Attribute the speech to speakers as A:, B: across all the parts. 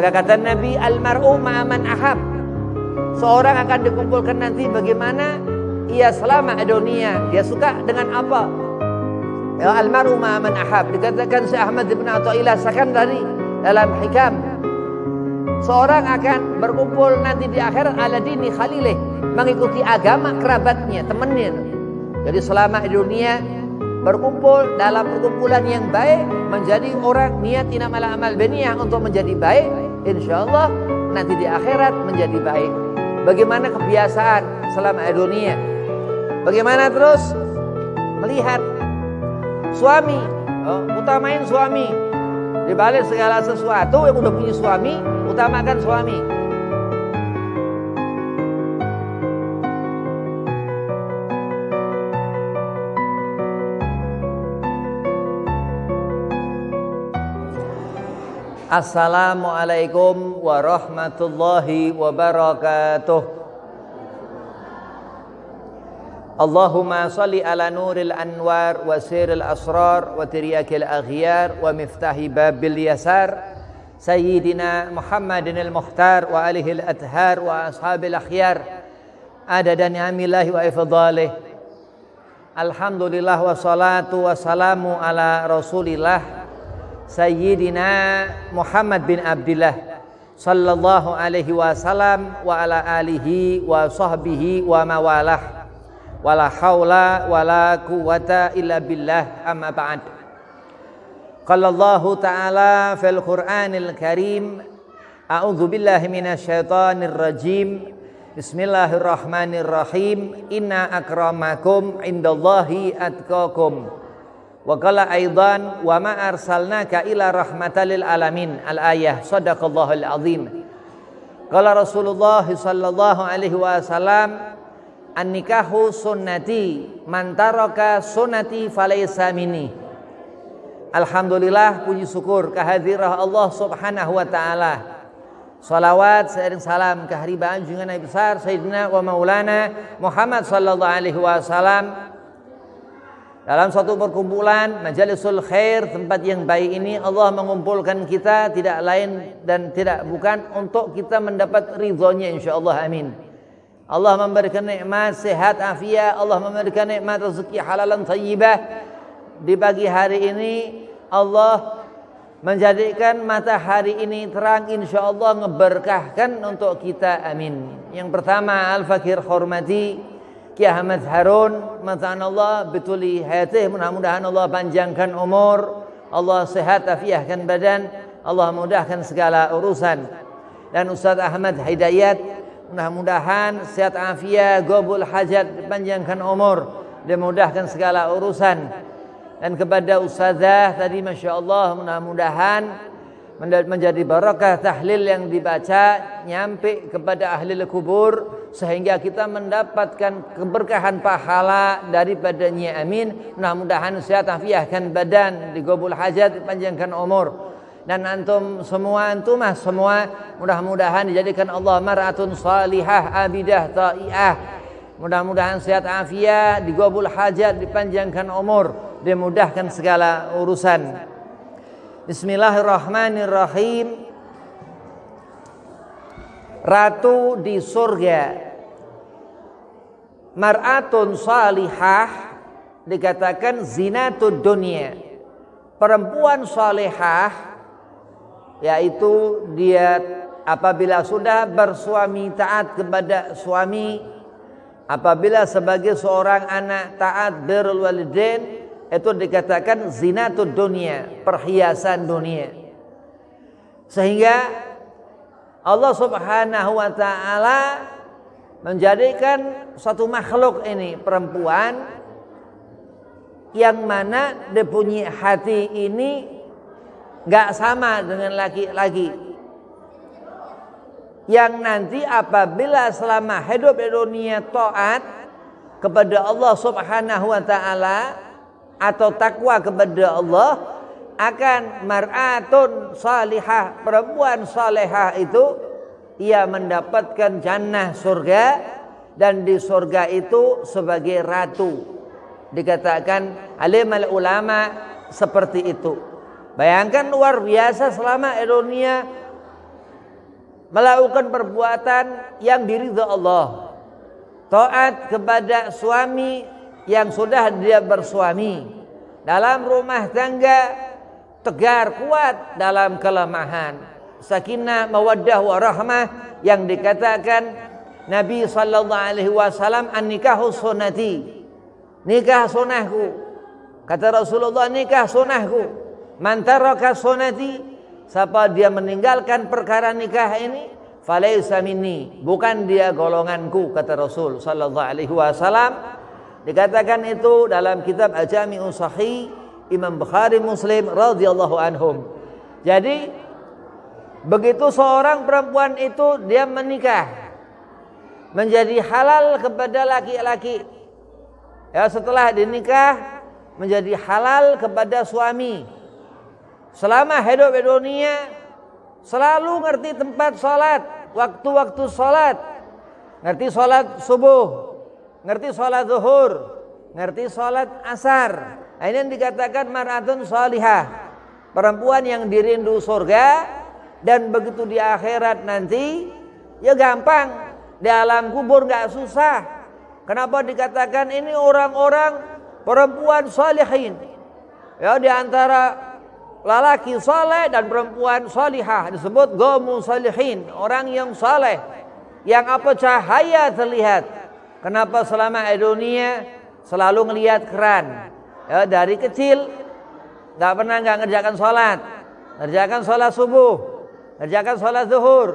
A: Maka kata Nabi, almar'u ma'aman ahab. Seorang akan dikumpulkan nanti bagaimana ia selama dunia, dia suka dengan apa. Ya, almar'u ma'aman ahab. Dikatakan Syekh Ahmad bin Athaillah Sakandari dalam Hikam, seorang akan berkumpul nanti di akhirat ala dini khalilih, mengikuti agama kerabatnya, temannya. Jadi selama dunia berkumpul dalam perkumpulan yang baik, menjadi orang niat inamal amal biniyah untuk menjadi baik, insyaallah nanti di akhirat menjadi baik. Bagaimana kebiasaan selama dunia? Bagaimana terus melihat suami, utamain suami. Di balik segala sesuatu yang udah punya suami, utamakan suami. Assalamualaikum warahmatullahi wabarakatuh. Allahumma salli ala nuril anwar wa siril asrar wa tiryakil aghyar wa miftahi babil yasar Sayyidina Muhammadin al-Mukhtar wa alihi al-athhar wa ashabil akhyar adada ni'amillahi wa ifdalih. Alhamdulillah wa salatu wa salamu ala rasulillah Sayyidina Muhammad bin Abdillah sallallahu alaihi wasallam wa ala alihi wa sahbihi wa mawalah wala haula wala quwata illa billah, amma ba'd. Qala Allah ta'ala fil Qur'anil Karim, a'udzu billahi minasyaitonir rajim. Bismillahirrahmanirrahim. Inna akramakum indallahi atqakum. Wa qala aidan wa ma arsalnaka ila rahmatal lil alamin. Al-ayah. Shadaqallahul azim. Qala Rasulullah sallallahu alaihi wasallam, an-nikahu sunnati man taraka sunnati falaysa minni. Alhamdulillah, puji syukur kehadiran Allah Subhanahu wa taala. Salawat seiring salam keharibaan junjungan Nabi besar Sayyidina wa Maulana Muhammad sallallahu alaihi wasallam. Dalam suatu perkumpulan majalisul khair, tempat yang baik ini, Allah mengumpulkan kita tidak lain dan tidak bukan untuk kita mendapat ridhonya, insyaallah, amin. Allah memberikan nikmat sehat afiat, Allah memberikan nikmat rezeki halalan thayyibah. Di pagi hari ini Allah menjadikan matahari ini terang, insyaallah ngeberkahkan untuk kita, amin. Yang pertama, al-fakir hormati Ki Ahmad Harun, Allah betuli hayatih, mudah-mudahan Allah panjangkan umur, Allah sehat afiahkan badan, Allah mudahkan segala urusan. Dan Ustaz Ahmad Hidayat, mudah-mudahan sehat afiat, gobul hajat, panjangkan umur, dimudahkan segala urusan. Dan kepada Ustazah tadi, Masya Allah, mudah-mudahan menjadi barakah tahlil yang dibaca nyampe kepada ahli kubur, sehingga kita mendapatkan keberkahan pahala daripadanya, amin. Mudah-mudahan sehat afiahkan badan, digobul hajat, dipanjangkan umur. Dan antum semua, antumah semua, mudah-mudahan dijadikan Allah mar'atun salihah, abidah, ta'iyah. Mudah-mudahan sehat afiat, digobul hajat, dipanjangkan umur, dimudahkan segala urusan. Bismillahirrahmanirrahim. Ratu di surga, mar'atun salihah, dikatakan zinatud dunia, perempuan salihah, yaitu dia apabila sudah bersuami taat kepada suami, apabila sebagai seorang anak taat birrul walidain, itu dikatakan zinatud dunia, perhiasan dunia. Sehingga Allah Subhanahu wa taala menjadikan suatu makhluk ini perempuan yang mana dia punya hati ini enggak sama dengan laki-laki, yang nanti apabila selama hidup di dunia taat kepada Allah Subhanahu wa taala atau takwa kepada Allah, akan mar'atun salihah, perempuan salihah itu ia mendapatkan jannah, surga, dan di surga itu sebagai ratu. Dikatakan alimal ulama seperti itu. Bayangkan luar biasa, selama dunia melakukan perbuatan yang diridha Allah, taat kepada suami yang sudah dia bersuami, dalam rumah tangga tegar kuat dalam kelemahan, sakinah mawaddah warahmah yang dikatakan Nabi sallallahu alaihi wasallam, an-nikahu sunnati, nikah sunahku. Kata Rasulullah, nikah sunahku. Man taraka sunnati, siapa dia meninggalkan perkara nikah ini, falaysa minni, bukan dia golonganku, kata Rasul sallallahu alaihi wasallam. Dikatakan itu dalam kitab Al-Jami'u Sahih Imam Bukhari Muslim radhiyallahu anhum. Jadi begitu seorang perempuan itu dia menikah, menjadi halal kepada laki-laki. Ya, setelah dinikah menjadi halal kepada suami. Selama hidup di dunia selalu ngerti tempat salat, waktu-waktu salat, ngerti salat subuh, ngerti salat zuhur, ngerti salat asar. Nah, ini yang dikatakan mar'atun salihah, perempuan yang dirindu surga, dan begitu di akhirat nanti ya gampang, di alam kubur gak susah. Kenapa dikatakan ini orang-orang perempuan salihin? Ya, di antara lelaki saleh dan perempuan salihah disebut qaumun salihin, orang yang saleh, yang apa cahaya terlihat. Kenapa selama di dunia selalu ngelihat keran? Ya, dari kecil nggak pernah nggak ngerjakan sholat, ngerjakan sholat subuh, ngerjakan sholat zuhur,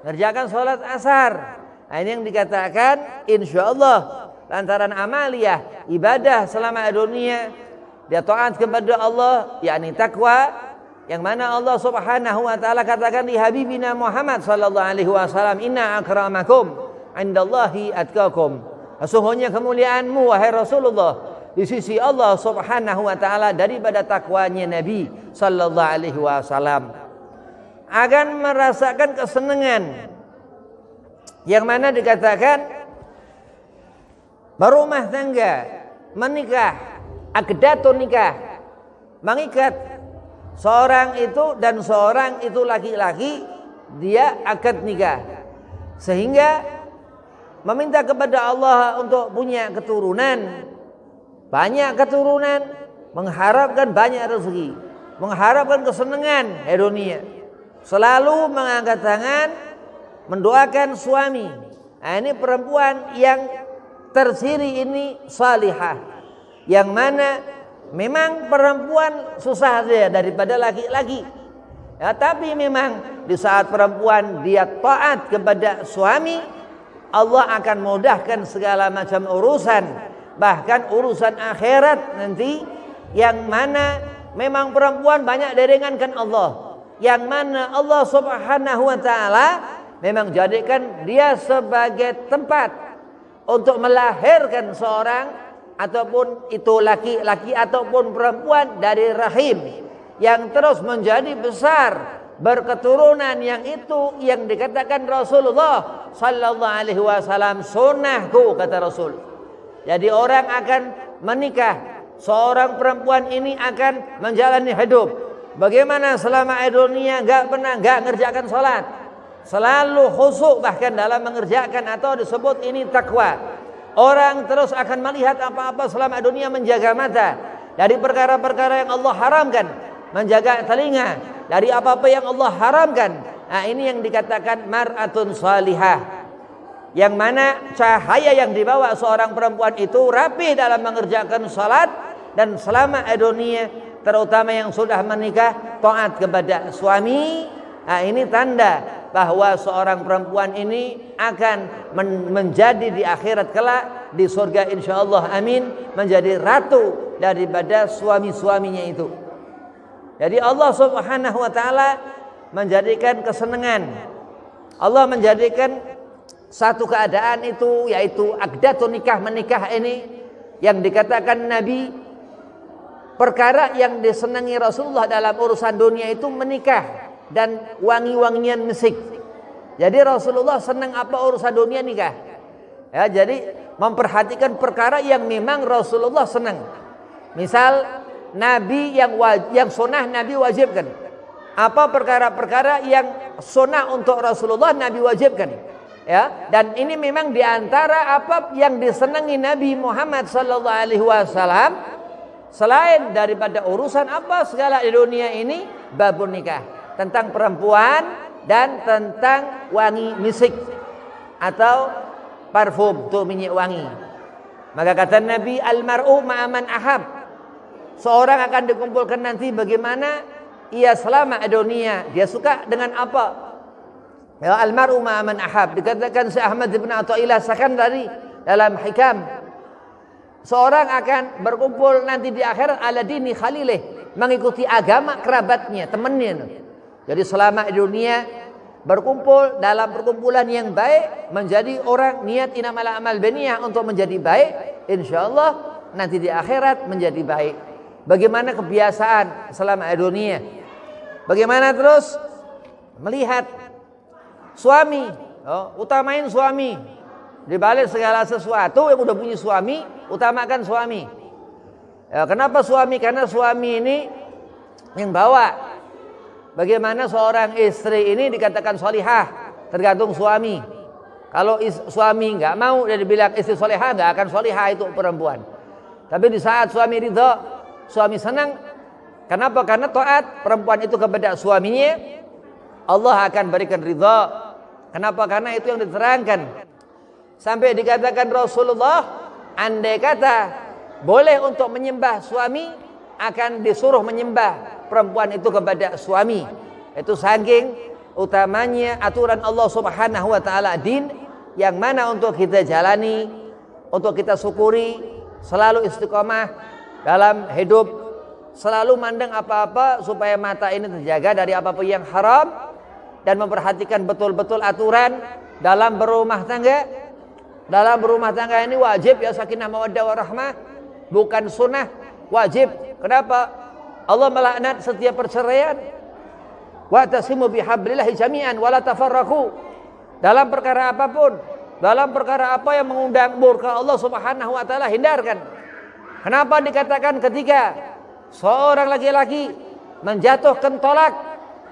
A: ngerjakan sholat asar. Nah, ini yang dikatakan insya Allah lantaran amaliyah ibadah selama di dunia dia taat kepada Allah, yakni takwa, yang mana Allah Subhanahu wa taala katakan di habibina Muhammad sallallahu alaihi wasallam, inna akramakum indallahi atqakum. Sesungguhnya kemuliaanmu wahai Rasulullah di sisi Allah Subhanahu wa taala daripada takwanya Nabi sallallahu alaihi wasallam. Akan merasakan kesenangan yang mana dikatakan berumah tangga, menikah, aqdatun nikah, mengikat seorang itu dan seorang itu laki-laki, dia akad nikah, sehingga meminta kepada Allah untuk punya keturunan, banyak keturunan, mengharapkan banyak rezeki, mengharapkan kesenangan di dunia, selalu mengangkat tangan mendoakan suami. Nah, ini perempuan yang terciri ini salihah, yang mana memang perempuan susah saja daripada laki-laki. Ya, tapi memang di saat perempuan dia taat kepada suami, Allah akan mudahkan segala macam urusan, bahkan urusan akhirat nanti, yang mana memang perempuan banyak diringankan Allah, yang mana Allah Subhanahu wa taala memang jadikan dia sebagai tempat untuk melahirkan seorang, ataupun itu laki-laki ataupun perempuan, dari rahim yang terus menjadi besar, berketurunan, yang itu yang dikatakan Rasulullah sallallahu alaihi wasallam sunnahku, kata Rasul. Jadi orang akan menikah, seorang perempuan ini akan menjalani hidup bagaimana selama di dunia enggak ngerjakan salat, selalu khusyuk bahkan dalam mengerjakan, atau disebut ini takwa. Orang terus akan melihat apa-apa selama dunia, menjaga mata dari perkara-perkara yang Allah haramkan, menjaga telinga dari apa-apa yang Allah haramkan. Nah, ini yang dikatakan mar'atun salihah, yang mana cahaya yang dibawa seorang perempuan itu rapi dalam mengerjakan salat, dan selama di dunia terutama yang sudah menikah taat kepada suami. Nah, ini tanda bahwa seorang perempuan ini akan menjadi di akhirat kelak di surga insyaallah, amin, menjadi ratu daripada suami-suaminya itu. Jadi Allah Subhanahu wa taala menjadikan kesenangan, Allah menjadikan satu keadaan itu, yaitu aqdatun nikah, menikah ini yang dikatakan Nabi, perkara yang disenangi Rasulullah dalam urusan dunia itu menikah dan wangi-wangian musik. Jadi Rasulullah senang apa urusan dunia, nikah. Ya, jadi memperhatikan perkara yang memang Rasulullah senang. Misal Nabi yang sunnah Nabi wajibkan. Apa perkara-perkara yang sunnah untuk Rasulullah Nabi wajibkan. Ya, dan ini memang diantara apa yang disenangi Nabi Muhammad sallallahu alaihi wasallam selain daripada urusan apa segala di dunia ini, babun nikah, tentang perempuan dan tentang wangi misik atau parfum untuk minyak wangi. Maka kata Nabi, almar'u ma'aman ahab, seorang akan dikumpulkan nanti bagaimana ia selama di dunia, dia suka dengan apa. Ya, almar'u ma'aman ahab, dikatakan Syekh Ahmad bin Athaillah Sakandari dalam Hikam, seorang akan berkumpul nanti di akhirat ala dini khalilih, mengikuti agama kerabatnya, temannya. Jadi selama di dunia berkumpul dalam perkumpulan yang baik, menjadi orang niat inamal amal biniyah untuk menjadi baik, insyaallah nanti di akhirat menjadi baik. Bagaimana kebiasaan selama di dunia? Bagaimana terus melihat suami, utamain suami. Di balik segala sesuatu yang udah punya suami, utamakan suami. Ya, kenapa suami? Karena suami ini yang bawa. Bagaimana seorang istri ini dikatakan solihah, tergantung suami. Kalau suami nggak mau, dia dibilang istri solihah, nggak akan solihah itu perempuan. Tapi di saat suami ridho, suami senang. Kenapa? Karena taat perempuan itu kepada suaminya, Allah akan berikan ridho. Kenapa? Karena itu yang diterangkan. Sampai dikatakan Rasulullah, andai kata boleh untuk menyembah suami, akan disuruh menyembah perempuan itu kepada suami. Itu saking utamanya aturan Allah Subhanahu wa taala, din yang mana untuk kita jalani, untuk kita syukuri, selalu istiqomah dalam hidup, selalu mandang apa-apa supaya mata ini terjaga dari apa-apa yang haram, dan memperhatikan betul-betul aturan dalam berumah tangga. Dalam berumah tangga ini wajib ya sakinah mawaddah warahmah, bukan sunnah, wajib. Kenapa? Allah melaknat setiap perceraian. Wa tasimu bihablillahi jami'an wa la tafarraqu. Dalam perkara apapun, dalam perkara apa yang mengundang murka Allah Subhanahu wa taala, hindarkan. Kenapa dikatakan ketika seorang laki-laki menjatuhkan tolak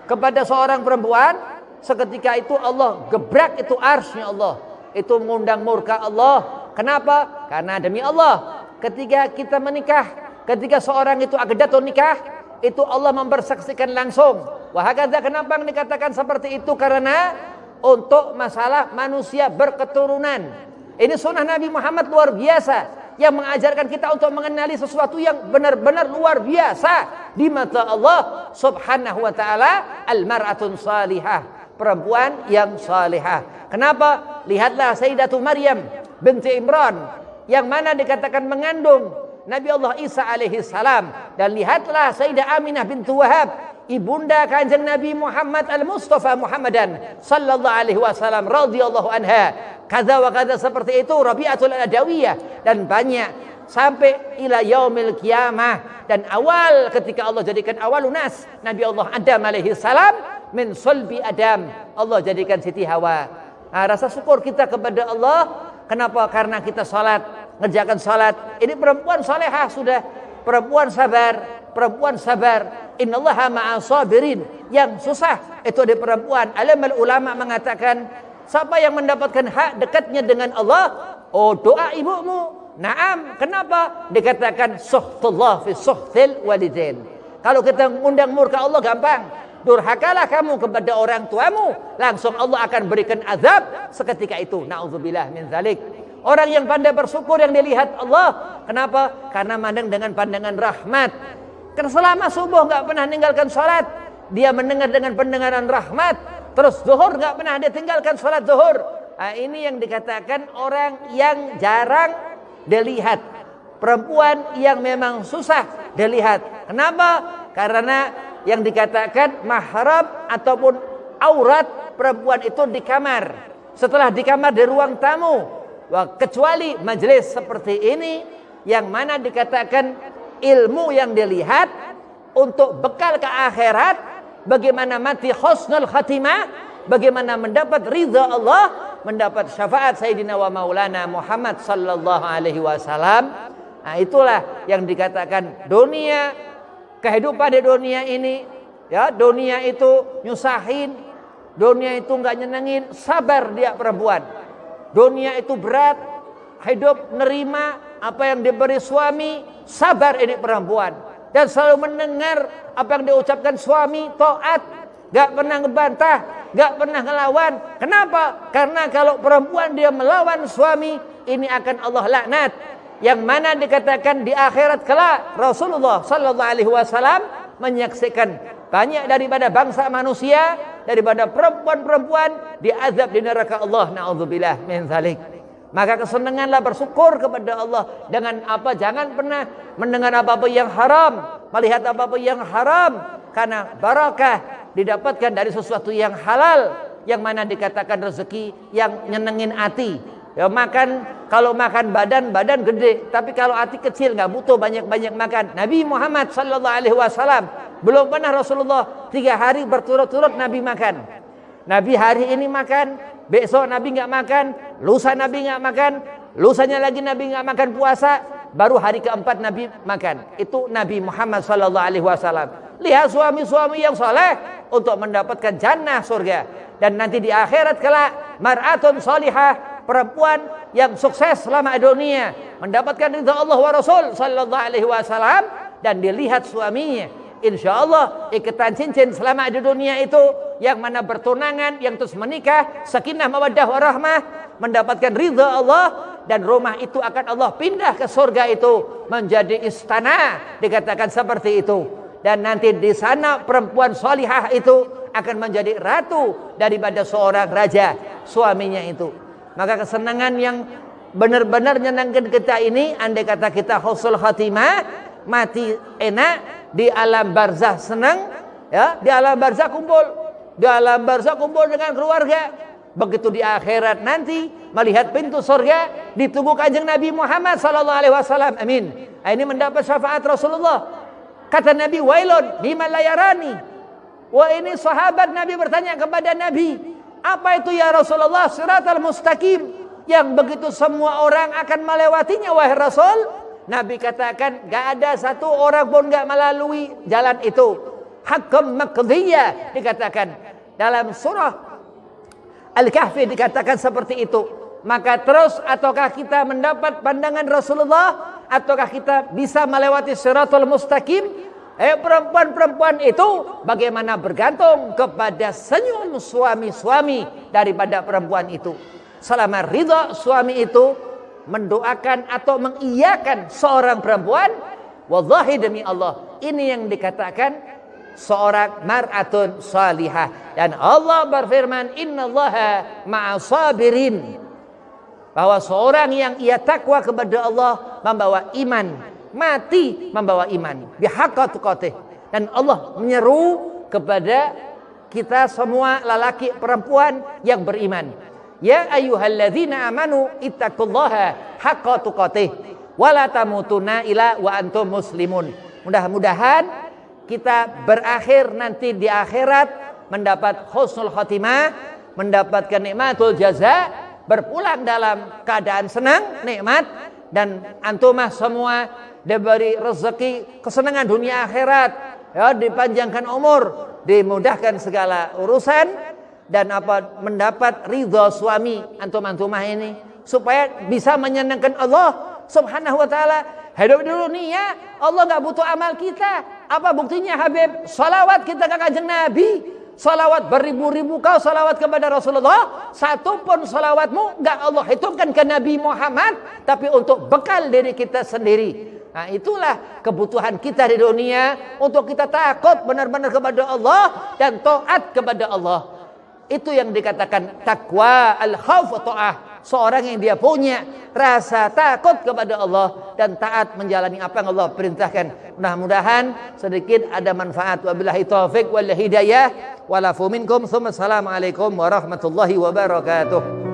A: kepada seorang perempuan, seketika itu Allah gebrak itu arsy-Nya Allah. Itu mengundang murka Allah. Kenapa? Karena demi Allah, ketika kita menikah, ketika seorang itu aqdatun nikah, itu Allah mempersaksikan langsung. Wahakadza, kenapa dikatakan seperti itu? Karena untuk masalah manusia berketurunan. Ini sunnah Nabi Muhammad luar biasa, yang mengajarkan kita untuk mengenali sesuatu yang benar-benar luar biasa di mata Allah Subhanahu wa taala, al-mar'atun salihah, perempuan yang salihah. Kenapa? Lihatlah Sayyidatu Maryam binti Imran, yang mana dikatakan mengandung Nabi Allah Isa alaihi salam, dan lihatlah Sayyidah Aminah binti Wahab, ibunda Kanjeng Nabi Muhammad al-Mustafa Muhammadan sallallahu alaihi wasallam radhiyallahu anha, kaza wa kaza seperti itu, Rabi'atul Adawiyah, dan banyak sampai ila yaumil qiyamah. Dan awal ketika Allah jadikan awalun nas Nabi Allah Adam alaihi salam min sulbi Adam, Allah jadikan Siti Hawa. Nah, rasa syukur kita kepada Allah. Kenapa? Karena kita salat, ngerjakan salat. Ini perempuan salehah sudah, perempuan sabar, perempuan sabar. Innallaha ma'as sabirin. Yang susah itu ada perempuan. Alamul ulama mengatakan, siapa yang mendapatkan hak dekatnya dengan Allah? Oh, doa ibumu. Naam. Kenapa? Dikatakan suhtullah fi suhtil walidain. Kalau kita mengundang murka Allah gampang. Durhakalah kamu kepada orang tuamu, langsung Allah akan berikan azab seketika itu. Na'udzubillah min dzalik. Orang yang pandai bersyukur, yang dilihat Allah. Kenapa? Karena mandang dengan pandangan rahmat. Karena selama subuh enggak pernah meninggalkan salat, dia mendengar dengan pendengaran rahmat. Terus zuhur enggak pernah dia tinggalkan salat zuhur. Nah, ini yang dikatakan orang yang jarang dilihat, perempuan yang memang susah dilihat. Kenapa? Karena yang dikatakan mahram ataupun aurat perempuan itu di kamar. Setelah di kamar, di ruang tamu. Wah, kecuali majelis seperti ini, yang mana dikatakan ilmu yang dilihat untuk bekal ke akhirat, bagaimana mati husnul khatimah, bagaimana mendapat ridha Allah, mendapat syafaat Sayyidina wa Maulana Muhammad sallallahu alaihi wasallam. Nah, itulah yang dikatakan dunia. Kehidupan di dunia ini, ya, dunia itu nyusahin, Dunia itu nggak nyenengin, sabar dia perempuan. Dunia itu berat, hidup nerima apa yang diberi suami, sabar ini perempuan. Dan selalu mendengar apa yang diucapkan suami, taat, gak pernah ngebantah, gak pernah ngelawan. Kenapa? Karena kalau perempuan dia melawan suami, ini akan Allah laknat. Yang mana dikatakan di akhirat kelak Rasulullah sallallahu alaihi wasallam menyaksikan banyak daripada bangsa manusia, daripada perempuan-perempuan diazab di neraka Allah, naudzubillah min dzalik. Maka kesenanganlah bersyukur kepada Allah. Dengan apa? Jangan pernah mendengar apa-apa yang haram, melihat apa-apa yang haram, karena barakah didapatkan dari sesuatu yang halal, yang mana dikatakan rezeki yang nyenengin hati. Ya makan, kalau makan badan gede, tapi kalau hati kecil nggak butuh banyak-banyak makan. Nabi Muhammad sallallahu alaihi wasallam belum pernah Rasulullah 3 hari berturut-turut Nabi makan. Nabi hari ini makan, besok Nabi nggak makan, lusa Nabi nggak makan, lusanya lagi Nabi nggak makan puasa, baru hari keempat Nabi makan. Itu Nabi Muhammad sallallahu alaihi wasallam. Lihat suami-suami yang saleh untuk mendapatkan jannah surga, dan nanti di akhirat kelak mar'atun salihah, perempuan yang sukses selama dunia, mendapatkan ridha Allah wa Rasul sallallahu alaihi wasallam, dan dilihat suaminya, insyaallah ikatan cincin selama di dunia itu, yang mana bertunangan, yang terus menikah, sakinah mawaddah warahmah, mendapatkan ridha Allah, dan rumah itu akan Allah pindah ke surga itu menjadi istana, dikatakan seperti itu. Dan nanti di sana perempuan salihah itu akan menjadi ratu daripada seorang raja, suaminya itu. Maka kesenangan yang benar-benar menyenangkan kita ini, andai kata kita husnul khatimah, mati enak, di alam barzah senang, ya, di alam barzah kumpul, di alam barzah kumpul dengan keluarga. Begitu di akhirat nanti melihat pintu surga, ditunggu kanjeng Nabi Muhammad sallallahu alaihi wasallam. Amin. Ini mendapat syafaat Rasulullah. Kata Nabi, wailun liman la yarani. Wah, ini sahabat Nabi bertanya kepada Nabi, apa itu ya Rasulullah? Siratal mustaqim, yang begitu semua orang akan melewatinya wahai Rasul. Nabi katakan, gak ada satu orang pun gak melalui jalan itu. Hakam maqdiyah, dikatakan dalam surah Al-Kahfi, dikatakan seperti itu. Maka terus, ataukah kita mendapat pandangan Rasulullah, ataukah kita bisa melewati siratul mustaqim? Perempuan-perempuan itu bagaimana bergantung kepada senyum suami-suami daripada perempuan itu. Selama ridha suami itu mendoakan atau mengiyakan seorang perempuan, wallahi demi Allah, ini yang dikatakan seorang mar'atun salihah. Dan Allah berfirman, innallaha ma'as sabirin, bahwa seorang yang ia takwa kepada Allah membawa iman, mati membawa iman, bihaqqa tuqatih. Dan Allah menyeru kepada kita semua, lelaki perempuan yang beriman, ya ayyuhalladzina amanu ittaqullaha haqqa tuqatih wa la tamutunna illa wa antum muslimun. Mudah-mudahan kita berakhir nanti di akhirat mendapat husnul khatimah, mendapatkan nikmatul jaza, berpulang dalam keadaan senang, nikmat, dan antumah semua diberi rezeki kesenangan dunia akhirat, ya, dipanjangkan umur, dimudahkan segala urusan, dan mendapat ridha suami antum-antumah ini, supaya bisa menyenangkan Allah subhanahu wa ta'ala. Hidup di dunia Allah gak butuh amal kita. Apa buktinya Habib? Salawat kita ke kanjeng Nabi, salawat beribu-ribu kau salawat kepada Rasulullah, satu pun salawatmu gak Allah hitungkan ke Nabi Muhammad, tapi untuk bekal diri kita sendiri. Nah, itulah kebutuhan kita di dunia, untuk kita takut benar-benar kepada Allah dan taat kepada Allah. Itu yang dikatakan takwa, al-khauf wa ta'ah. Seorang yang dia punya rasa takut kepada Allah dan taat menjalani apa yang Allah perintahkan. Mudah-mudahan sedikit ada manfaat. Wabillahi taufiq wal hidayah. Walafu minkum. Assalamualaikum warahmatullahi wabarakatuh.